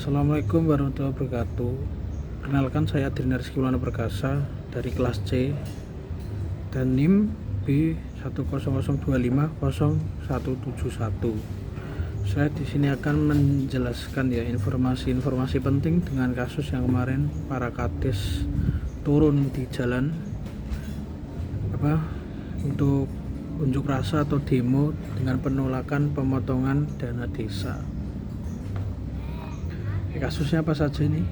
Assalamualaikum warahmatullahi wabarakatuh. Perkenalkan, saya Adriana Rizky Maulana Perkasa dari kelas C dan NIM B100250171. Saya di sini akan menjelaskan informasi penting dengan kasus yang kemarin para kades turun di jalan untuk unjuk rasa atau demo dengan penolakan pemotongan dana desa. Kasusnya apa saja ini?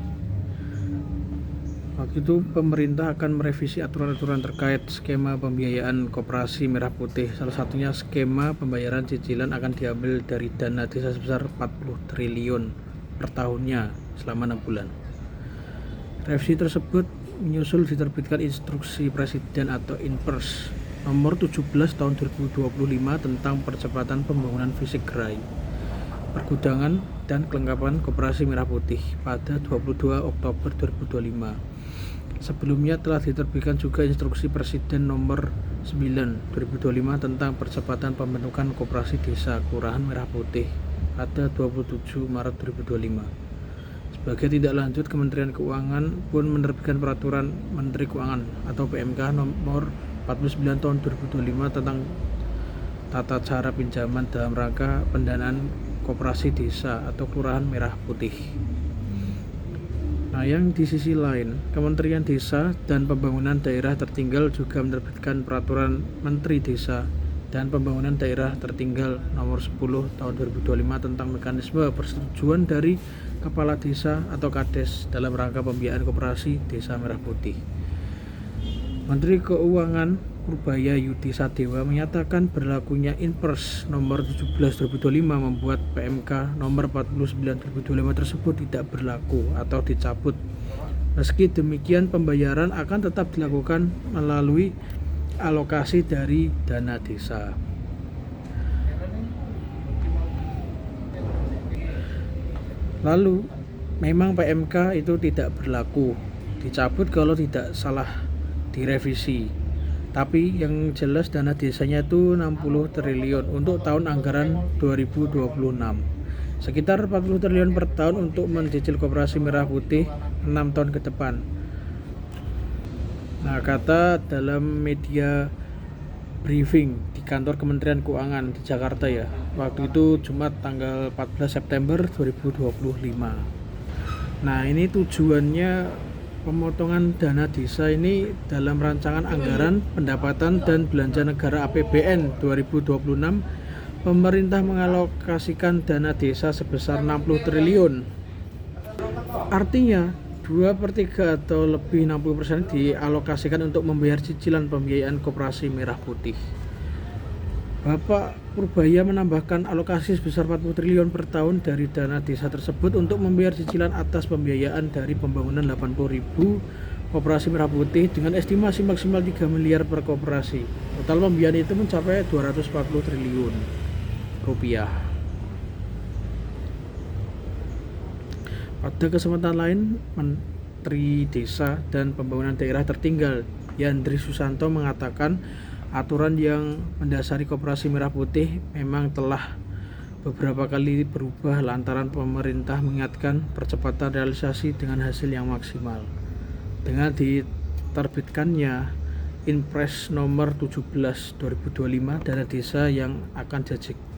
Waktu itu pemerintah akan merevisi aturan-aturan terkait skema pembiayaan koperasi merah putih. Salah satunya skema pembayaran cicilan akan diambil dari dana desa sebesar 40 triliun per tahunnya selama 6 bulan. Revisi tersebut menyusul diterbitkan instruksi Presiden atau Inpres nomor 17 tahun 2025 tentang percepatan pembangunan fisik gerai, pergudangan dan kelengkapan koperasi merah putih pada 22 Oktober 2025. Sebelumnya telah diterbitkan juga instruksi Presiden nomor 9 2025 tentang percepatan pembentukan koperasi desa kelurahan merah putih pada 27 Maret 2025. Sebagai tindak lanjut, Kementerian Keuangan pun menerbitkan peraturan Menteri Keuangan atau PMK nomor 49 tahun 2025 tentang tata cara pinjaman dalam rangka pendanaan koperasi desa atau kelurahan merah putih. Nah, yang di sisi lain, Kementerian Desa dan Pembangunan Daerah Tertinggal juga menerbitkan peraturan Menteri Desa dan Pembangunan Daerah Tertinggal nomor 10 tahun 2025 tentang mekanisme persetujuan dari kepala desa atau kades dalam rangka pembiayaan koperasi desa merah putih. Menteri Keuangan Purbaya Yudi Sadewa menyatakan berlakunya Inpres nomor 17 2025 membuat PMK nomor 49 2025 tersebut tidak berlaku atau dicabut. Meski demikian, pembayaran akan tetap dilakukan melalui alokasi dari dana desa. Lalu, memang PMK itu tidak berlaku, dicabut kalau tidak salah direvisi. Tapi yang jelas dana desanya itu 60 triliun untuk tahun anggaran 2026. Sekitar 40 triliun per tahun untuk mencicil koperasi merah putih 6 tahun ke depan. Nah, kata dalam media briefing di kantor Kementerian Keuangan di Jakarta ya. Waktu itu Jumat tanggal 14 September 2025. Nah, ini tujuannya pemotongan dana desa ini dalam rancangan anggaran pendapatan dan belanja negara APBN 2026. Pemerintah mengalokasikan dana desa sebesar 60 triliun. Artinya 2/3 atau lebih 60% dialokasikan untuk membayar cicilan pembiayaan koperasi merah putih. Bapak Purbaya menambahkan alokasi sebesar 40 triliun per tahun dari dana desa tersebut untuk membayar cicilan atas pembiayaan dari pembangunan 80.000 koperasi merah putih dengan estimasi maksimal 3 miliar per koperasi. Total pembiayaan itu mencapai 240 triliun rupiah. Pada kesempatan lain, Menteri Desa dan Pembangunan Daerah Tertinggal Yandri Susanto mengatakan aturan yang mendasari koperasi merah putih memang telah beberapa kali berubah lantaran pemerintah mengingatkan percepatan realisasi dengan hasil yang maksimal. Dengan diterbitkannya Inpres nomor 17 2025, dana desa yang akan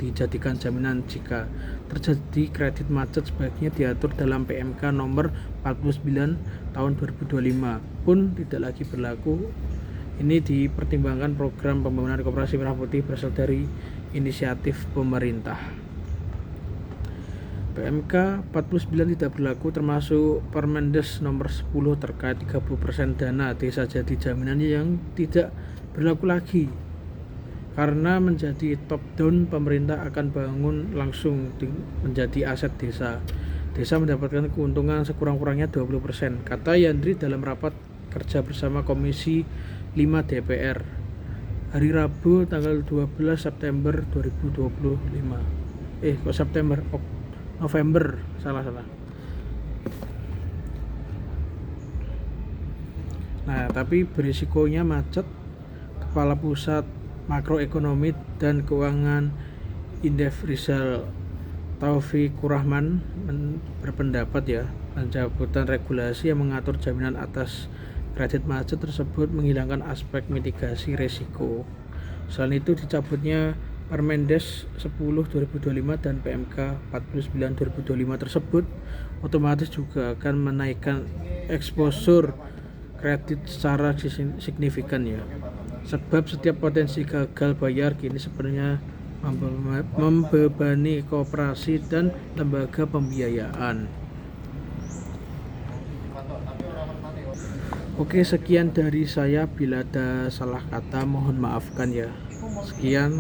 dijadikan jaminan jika terjadi kredit macet sebaiknya diatur dalam PMK nomor 49 tahun 2025 pun tidak lagi berlaku. Ini dipertimbangkan program pembangunan koperasi merah putih berasal dari inisiatif pemerintah. PMK 49 tidak berlaku termasuk Permendes nomor 10 terkait 30% dana desa jadi jaminan yang tidak berlaku lagi karena menjadi top down. Pemerintah akan bangun langsung menjadi aset desa. Desa mendapatkan keuntungan sekurang-kurangnya 20%, kata Yandri dalam rapat kerja bersama Komisi 5 DPR hari Rabu tanggal 12 September 2025. November, salah. Nah, tapi berisikonya macet. Kepala Pusat Makroekonomi dan Keuangan Indef Rizal Taufikur Rahman berpendapat ya, pencabutan regulasi yang mengatur jaminan atas kredit macet tersebut menghilangkan aspek mitigasi risiko. Selain itu, dicabutnya Permendes 10/2025 dan PMK 49/2025 tersebut otomatis juga akan menaikkan eksposur kredit secara signifikan ya. Sebab setiap potensi gagal bayar kini sebenarnya membebani koperasi dan lembaga pembiayaan. Oke, sekian dari saya. Bila ada salah kata mohon maafkan ya. Sekian,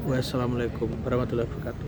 wassalamualaikum warahmatullahi wabarakatuh.